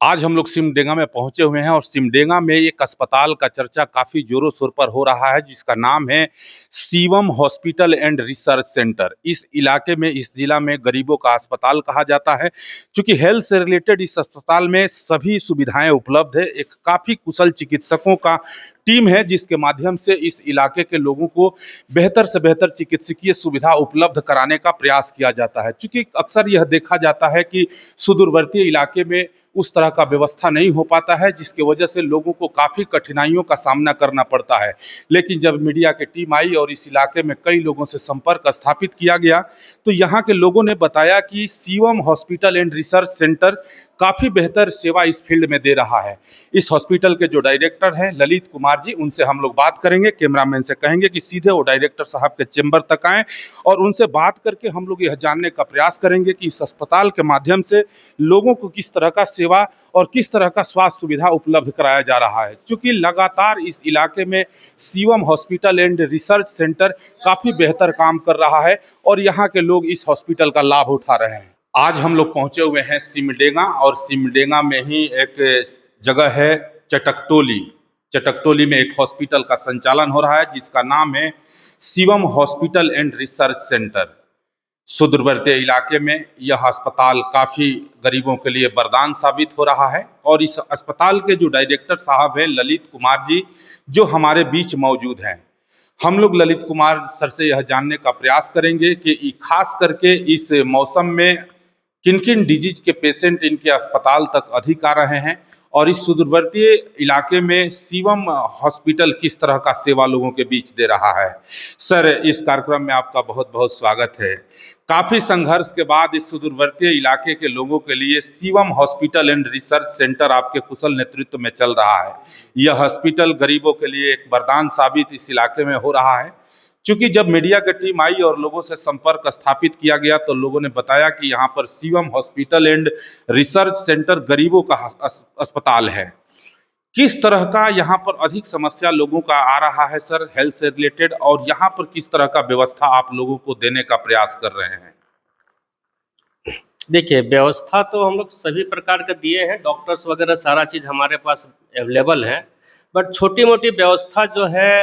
आज हम लोग सिमडेगा में पहुंचे हुए हैं और सिमडेगा में एक अस्पताल का चर्चा काफ़ी जोरों शोर पर हो रहा है, जिसका नाम है Shivam hospital and research centre. इस इलाके में, इस जिला में गरीबों का अस्पताल कहा जाता है। क्योंकि हेल्थ से रिलेटेड इस अस्पताल में सभी सुविधाएं उपलब्ध है। एक काफ़ी कुशल चिकित्सकों का टीम है, जिसके माध्यम से इस इलाके के लोगों को बेहतर से बेहतर चिकित्सकीय सुविधा उपलब्ध कराने का प्रयास किया जाता है। क्योंकि अक्सर यह देखा जाता है कि सुदूरवर्ती इलाके में उस तरह का व्यवस्था नहीं हो पाता है, जिसकी वजह से लोगों को काफ़ी कठिनाइयों का सामना करना पड़ता है। लेकिन जब मीडिया की टीम आई और इस इलाके में कई लोगों से संपर्क स्थापित किया गया, तो यहाँ के लोगों ने बताया कि Shivam hospital and research centre काफ़ी बेहतर सेवा इस फील्ड में दे रहा है। इस हॉस्पिटल के जो डायरेक्टर हैं ललित कुमार जी, उनसे हम लोग बात करेंगे। कैमरामैन से कहेंगे कि सीधे वो डायरेक्टर साहब के चेंबर तक आएँ और उनसे बात करके हम लोग यह जानने का प्रयास करेंगे कि इस अस्पताल के माध्यम से लोगों को किस तरह का सेवा और किस तरह का स्वास्थ्य सुविधा उपलब्ध कराया जा रहा है। क्योंकि लगातार इस इलाके में Shivam hospital and research centre काफ़ी बेहतर काम कर रहा है और यहाँ के लोग इस हॉस्पिटल का लाभ उठा रहे हैं। आज हम लोग पहुंचे हुए हैं सिमडेगा और सिमडेगा में ही एक जगह है चटकटोली। चटकटोली में एक हॉस्पिटल का संचालन हो रहा है, जिसका नाम है Shivam hospital and research centre. सुदूरवर्ती इलाके में यह अस्पताल काफ़ी गरीबों के लिए वरदान साबित हो रहा है और इस अस्पताल के जो डायरेक्टर साहब हैं ललित कुमार जी, जो हमारे बीच मौजूद हैं। हम लोग ललित कुमार सर से यह जानने का प्रयास करेंगे कि खास करके इस मौसम में किन किन डिजीज के पेशेंट इनके अस्पताल तक अधिक आ रहे हैं और इस सुदूरवर्ती इलाके में शिवम हॉस्पिटल किस तरह का सेवा लोगों के बीच दे रहा है। सर, इस कार्यक्रम में आपका बहुत बहुत स्वागत है। काफ़ी संघर्ष के बाद इस सुदूरवर्ती इलाके के लोगों के लिए Shivam hospital and research centre आपके कुशल नेतृत्व में चल रहा है। यह हॉस्पिटल गरीबों के लिए एक वरदान साबित इस इलाके में हो रहा है। क्योंकि जब मीडिया की टीम आई और लोगों से संपर्क स्थापित किया गया, तो लोगों ने बताया कि यहाँ पर Shivam hospital and research centre गरीबों का अस्पताल है। किस तरह का यहाँ पर अधिक समस्या लोगों का आ रहा है सर हेल्थ से रिलेटेड, और यहाँ पर किस तरह का व्यवस्था आप लोगों को देने का प्रयास कर रहे हैं? देखिए, व्यवस्था तो हम लोग सभी प्रकार के दिए हैं, डॉक्टर्स वगैरह सारा चीज़ हमारे पास अवेलेबल है। बट छोटी मोटी व्यवस्था जो है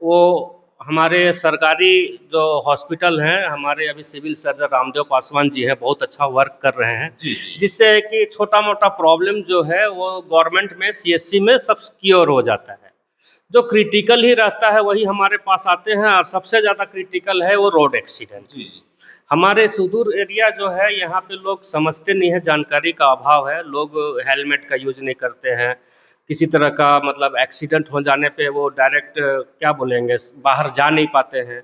वो हमारे सरकारी जो हॉस्पिटल हैं, हमारे अभी सिविल सर्जन रामदेव पासवान जी हैं, बहुत अच्छा वर्क कर रहे हैं, जिससे कि छोटा मोटा प्रॉब्लम जो है वो गवर्नमेंट में सीएससी में सब क्योर हो जाता है। जो क्रिटिकल ही रहता है वही हमारे पास आते हैं, और सबसे ज़्यादा क्रिटिकल है वो रोड एक्सीडेंट। हमारे सुदूर एरिया जो है यहाँ पे लोग समझते नहीं है, जानकारी का अभाव है। लोग हेलमेट का यूज नहीं करते हैं। किसी तरह का मतलब एक्सीडेंट हो जाने पे वो डायरेक्ट क्या बोलेंगे, बाहर जा नहीं पाते हैं।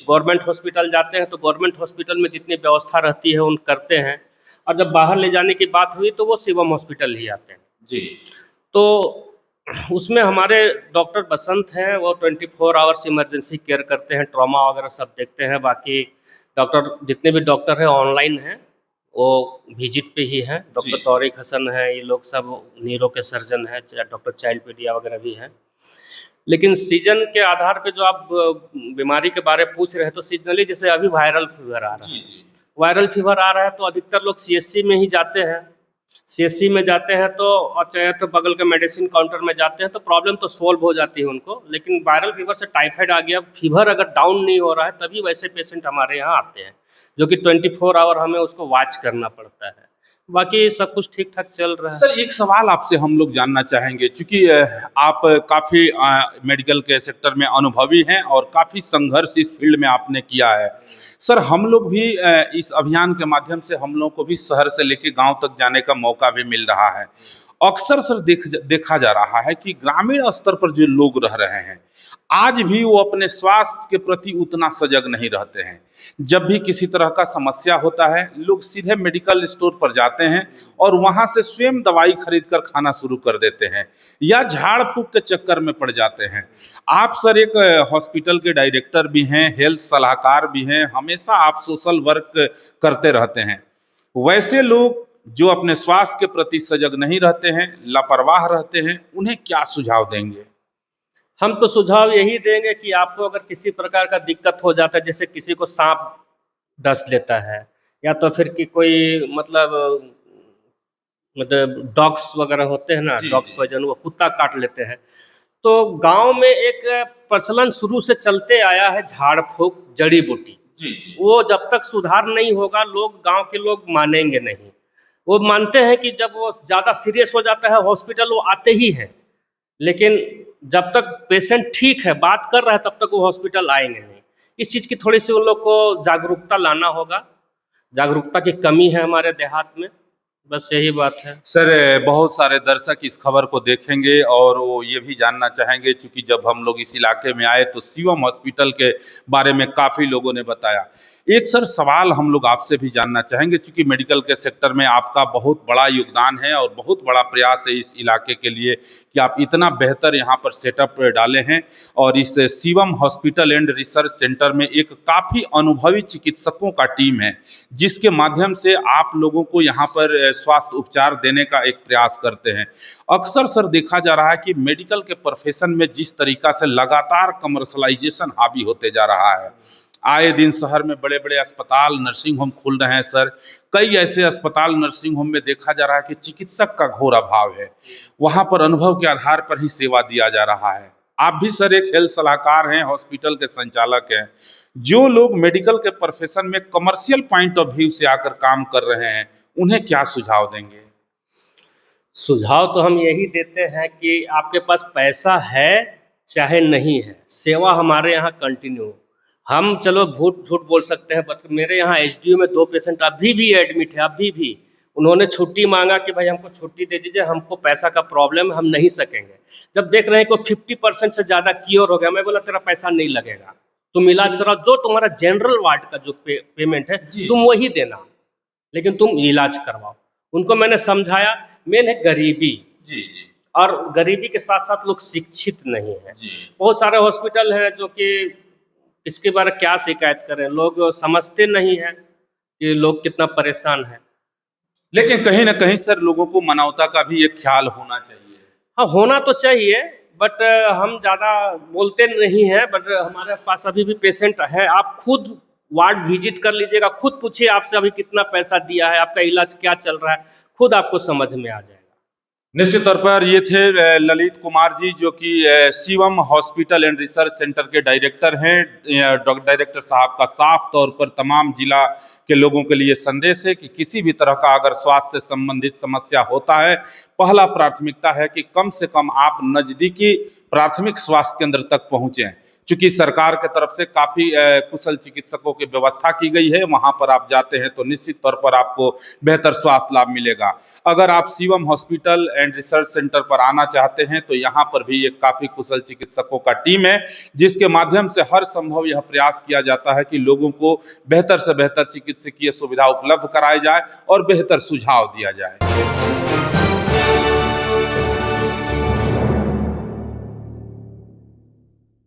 गवर्नमेंट हॉस्पिटल जाते हैं तो गवर्नमेंट हॉस्पिटल में जितनी व्यवस्था रहती है उन करते हैं, और जब बाहर ले जाने की बात हुई तो वो शिवम हॉस्पिटल ही आते हैं जी। तो उसमें हमारे डॉक्टर बसंत हैं, वो 24 आवर्स इमरजेंसी केयर करते हैं, ट्रॉमा वगैरह सब देखते हैं। बाकी डॉक्टर जितने भी डॉक्टर हैं ऑनलाइन हैं, वो विजिट पे ही हैं। डॉक्टर तौरीक हसन है, ये लोग सब नीरो के सर्जन हैं, डॉक्टर चाइल्ड पीडिया वगैरह भी हैं। लेकिन सीजन के आधार पे जो आप बीमारी के बारे में पूछ रहे हैं, तो सीजनली जैसे अभी वायरल फीवर आ रहा है, वायरल फीवर आ रहा है तो अधिकतर लोग सीएससी में ही जाते हैं। सीएससी में जाते हैं तो, और चाहे तो बगल के मेडिसिन काउंटर में जाते हैं तो प्रॉब्लम तो सोल्व हो जाती है उनको। लेकिन वायरल फीवर से टाइफाइड आ गया, फीवर अगर डाउन नहीं हो रहा है, तभी वैसे पेशेंट हमारे यहाँ आते हैं, जो कि 24 आवर हमें उसको वॉच करना पड़ता है। बाकी सब कुछ ठीक ठाक चल रहा है। सर, एक सवाल आपसे हम लोग जानना चाहेंगे, क्योंकि आप काफ़ी मेडिकल के सेक्टर में अनुभवी हैं और काफ़ी संघर्ष इस फील्ड में आपने किया है। सर, हम लोग भी इस अभियान के माध्यम से हम लोग को भी शहर से लेकर गांव तक जाने का मौका भी मिल रहा है। अक्सर सर देखा जा रहा है कि ग्रामीण स्तर पर जो लोग रह रहे हैं, आज भी वो अपने स्वास्थ्य के प्रति उतना सजग नहीं रहते हैं। जब भी किसी तरह का समस्या होता है, लोग सीधे मेडिकल स्टोर पर जाते हैं और वहां से स्वयं दवाई खरीद कर खाना शुरू कर देते हैं, या झाड़ फूक के चक्कर में पड़ जाते हैं। आप सर एक हॉस्पिटल के डायरेक्टर भी हैं, हेल्थ सलाहकार भी हैं, हमेशा आप सोशल वर्क करते रहते हैं। वैसे लोग जो अपने स्वास्थ्य के प्रति सजग नहीं रहते हैं, लापरवाह रहते हैं, उन्हें क्या सुझाव देंगे? हम तो सुझाव यही देंगे कि आपको अगर किसी प्रकार का दिक्कत हो जाता है, जैसे किसी को सांप डस लेता है, या तो फिर कि कोई मतलब मतलब डॉग्स वगैरह होते हैं ना, जी, डॉग्स जी। पॉइजन, वो कुत्ता काट लेते हैं। तो गांव में एक प्रचलन शुरू से चलते आया है, झाड़ फूंक जड़ी बूटी। जी, जी। वो जब तक सुधार नहीं होगा, गांव के लोग मानेंगे नहीं। वो मानते हैं कि जब वो ज़्यादा सीरियस हो जाता है हॉस्पिटल वो आते ही हैं, लेकिन जब तक पेशेंट ठीक है, बात कर रहा है, तब तक वो हॉस्पिटल आएंगे नहीं। इस चीज़ की थोड़ी सी उन लोग को जागरूकता लाना होगा। जागरूकता की कमी है हमारे देहात में, बस यही बात है। सर, बहुत सारे दर्शक इस खबर को देखेंगे और वो ये भी जानना चाहेंगे, क्योंकि जब हम लोग इस इलाके में आए तो शिवम हॉस्पिटल के बारे में काफ़ी लोगों ने बताया। एक सर सवाल हम लोग आपसे भी जानना चाहेंगे, क्योंकि मेडिकल के सेक्टर में आपका बहुत बड़ा योगदान है और बहुत बड़ा प्रयास है इस इलाके के लिए कि आप इतना बेहतर यहाँ पर सेटअप डाले हैं। और इस Shivam hospital and research centre में एक काफ़ी अनुभवी चिकित्सकों का टीम है, जिसके माध्यम से आप लोगों को यहाँ पर स्वास्थ्य उपचार देने का एक प्रयास करते हैं। अक्सर सर देखा जा रहा है कि मेडिकल के प्रोफेशन में जिस तरीका से लगातार कमर्शलाइजेशन हावी होते जा रहा है, आए दिन शहर में बड़े बड़े अस्पताल, नर्सिंग होम खुल रहे हैं सर। कई ऐसे अस्पताल, नर्सिंग होम में देखा जा रहा है कि चिकित्सक का घोर अभाव है। वहाँ पर अनुभव के आधार पर ही सेवा दिया जा रहा है। आप भी सर एक हेल्थ सलाहकार हैं, हॉस्पिटल के संचालक हैं। जो लोग मेडिकल के प्रोफेशन में कमर्शियल पॉइंट ऑफ व्यू से आकर काम कर रहे हैं, उन्हें क्या सुझाव देंगे? सुझाव तो हम यही देते हैं कि आपके पास पैसा है चाहे नहीं है, सेवा हमारे यहाँ कंटिन्यू। हम चलो झूठ बोल सकते हैं, बट मेरे यहाँ एचडीयू में 2 पेशेंट अभी भी एडमिट है, अभी भी। उन्होंने छुट्टी मांगा कि भाई हमको छुट्टी दे दीजिए, हमको पैसा का प्रॉब्लम है, हम नहीं सकेंगे। जब देख रहे हैं कि 50% से ज़्यादा क्योर हो गया, मैं बोला तेरा पैसा नहीं लगेगा, तुम इलाज कराओ, जो तुम्हारा जनरल वार्ड का जो पेमेंट है जी। तुम वही देना, लेकिन तुम इलाज करवाओ। उनको मैंने समझाया। मेन है गरीबी, जी, जी, और गरीबी के साथ साथ लोग शिक्षित नहीं है। जी। बहुत सारे हॉस्पिटल हैं जो कि इसके बारे में क्या शिकायत करें, लोग समझते नहीं है कि लोग कितना परेशान है। लेकिन कहीं ना कहीं सर लोगों को मानवता का भी एक ख्याल होना चाहिए। हाँ, होना तो चाहिए, बट हम ज़्यादा बोलते नहीं हैं। बट हमारे पास अभी भी पेशेंट है, आप खुद वार्ड विजिट कर लीजिएगा, खुद पूछिए आपसे अभी कितना पैसा दिया है, आपका इलाज क्या चल रहा है, खुद आपको समझ में आ जाएगा। निश्चित तौर पर ये थे ललित कुमार जी, जो कि Shivam hospital and research centre के डायरेक्टर हैं। डायरेक्टर साहब का साफ तौर पर तमाम जिला के लोगों के लिए संदेश है कि किसी भी तरह का अगर स्वास्थ्य से संबंधित समस्या होता है, पहला प्राथमिकता है कि कम से कम आप नज़दीकी प्राथमिक स्वास्थ्य केंद्र तक पहुँचें। चूंकि सरकार के तरफ से काफ़ी कुशल चिकित्सकों की व्यवस्था की गई है, वहाँ पर आप जाते हैं तो निश्चित तौर पर आपको बेहतर स्वास्थ्य लाभ मिलेगा। अगर आप Shivam hospital and research centre पर आना चाहते हैं तो यहाँ पर भी एक काफ़ी कुशल चिकित्सकों का टीम है, जिसके माध्यम से हर संभव यह प्रयास किया जाता है कि लोगों को बेहतर से बेहतर चिकित्सकीय सुविधा उपलब्ध कराई जाए और बेहतर सुझाव दिया जाए।